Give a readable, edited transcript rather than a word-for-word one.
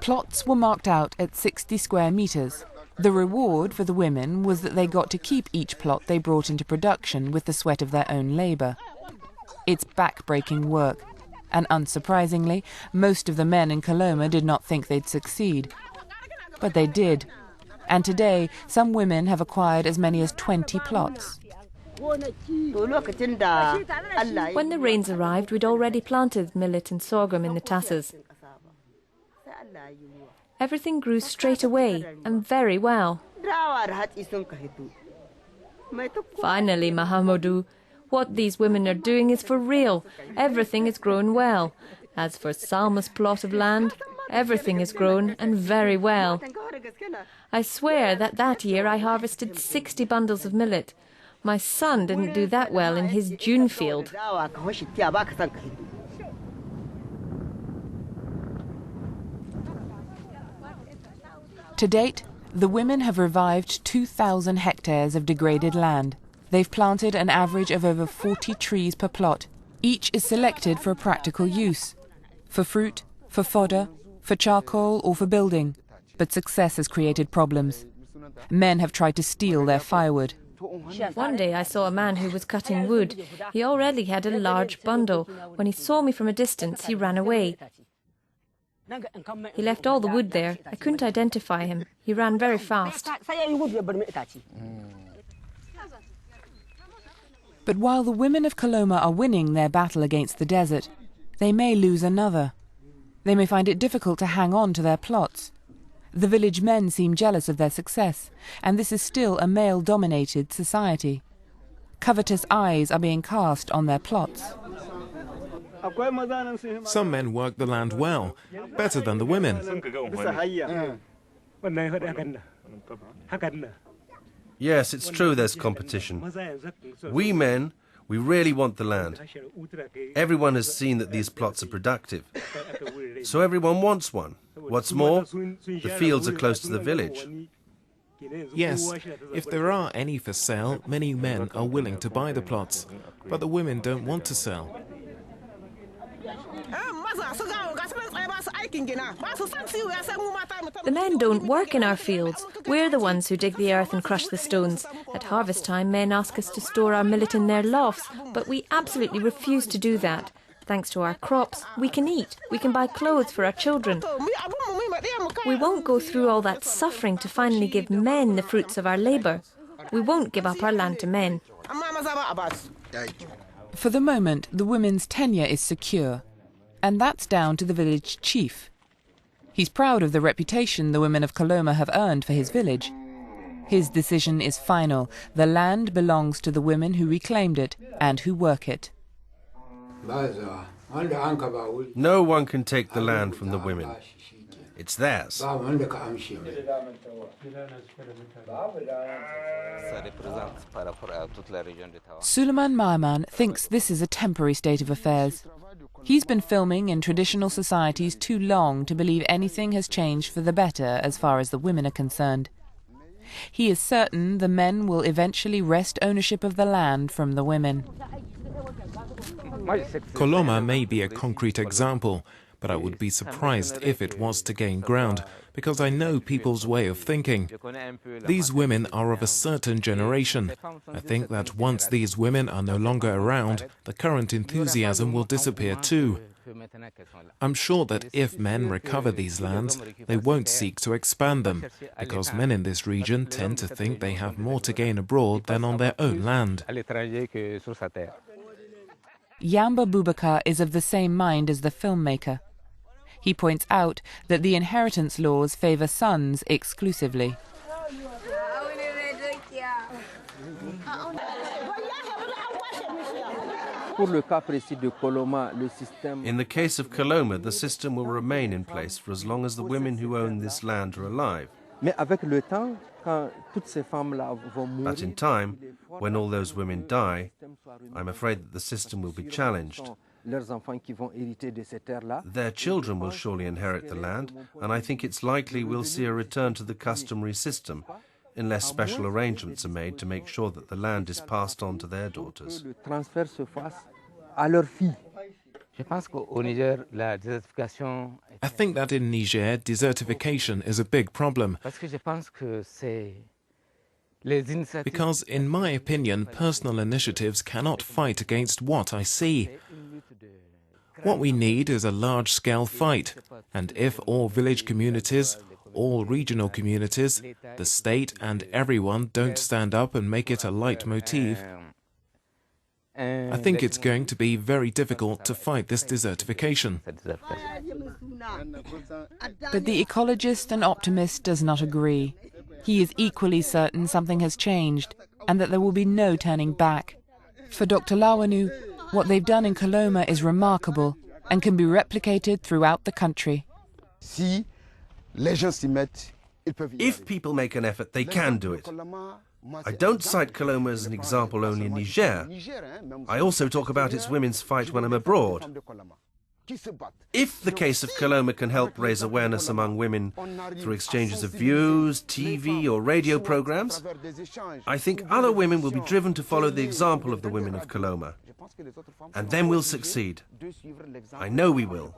Plots were marked out at 60 square metres. The reward for the women was that they got to keep each plot they brought into production with the sweat of their own labour. It's back-breaking work, and unsurprisingly, most of the men in Koloma did not think they'd succeed. But they did, and today some women have acquired as many as 20 plots. When the rains arrived, we'd already planted millet and sorghum in the tasses. Everything grew straight away and very well. Finally, Mahamadou, what these women are doing is for real. Everything is grown well. As for Salma's plot of land, everything is grown and very well. I swear that year I harvested 60 bundles of millet. My son didn't do that well in his June field. To date, the women have revived 2,000 hectares of degraded land. They've planted an average of over 40 trees per plot. Each is selected for a practical use, for fruit, for fodder, for charcoal or for building. But success has created problems. Men have tried to steal their firewood. One day I saw a man who was cutting wood. He already had a large bundle. When he saw me from a distance, he ran away. He left all the wood there. I couldn't identify him. He ran very fast. But while the women of Koloma are winning their battle against the desert, they may lose another. They may find it difficult to hang on to their plots. The village men seem jealous of their success, and this is still a male-dominated society. Covetous eyes are being cast on their plots. Some men work the land well, better than the women. Yes, it's true there's competition. We men, we really want the land. Everyone has seen that these plots are productive. So everyone wants one. What's more, the fields are close to the village. Yes, if there are any for sale, many men are willing to buy the plots, but the women don't want to sell. The men don't work in our fields. We're the ones who dig the earth and crush the stones. At harvest time, men ask us to store our millet in their lofts, but we absolutely refuse to do that. Thanks to our crops, we can eat, we can buy clothes for our children. We won't go through all that suffering to finally give men the fruits of our labour. We won't give up our land to men. For the moment, the women's tenure is secure, and that's down to the village chief. He's proud of the reputation the women of Koloma have earned for his village. His decision is final. The land belongs to the women who reclaimed it and who work it. No one can take the land from the women. It's theirs. Suleiman Mahamans thinks this is a temporary state of affairs. He's been filming in traditional societies too long to believe anything has changed for the better as far as the women are concerned. He is certain the men will eventually wrest ownership of the land from the women. Koloma may be a concrete example, but I would be surprised if it was to gain ground, because I know people's way of thinking. These women are of a certain generation. I think that once these women are no longer around, the current enthusiasm will disappear too. I'm sure that if men recover these lands, they won't seek to expand them, because men in this region tend to think they have more to gain abroad than on their own land. Yamba Boubacar is of the same mind as the filmmaker. He points out that the inheritance laws favour sons exclusively. In the case of Koloma, the system will remain in place for as long as the women who own this land are alive. But in time, when all those women die, I'm afraid that the system will be challenged. Their children will surely inherit the land, and I think it's likely we'll see a return to the customary system, unless special arrangements are made to make sure that the land is passed on to their daughters. I think that in Niger, desertification is a big problem. Because, in my opinion, personal initiatives cannot fight against what I see. What we need is a large-scale fight, and if all village communities, all regional communities, the state and everyone don't stand up and make it a leitmotif, I think it's going to be very difficult to fight this desertification. But the ecologist and optimist does not agree. He is equally certain something has changed and that there will be no turning back. For Dr. Lawanu, what they've done in Koloma is remarkable and can be replicated throughout the country. If people make an effort, they can do it. I don't cite Koloma as an example only in Niger. I also talk about its women's fight when I'm abroad. If the case of Koloma can help raise awareness among women through exchanges of views, TV or radio programs, I think other women will be driven to follow the example of the women of Koloma. And then we'll succeed. I know we will.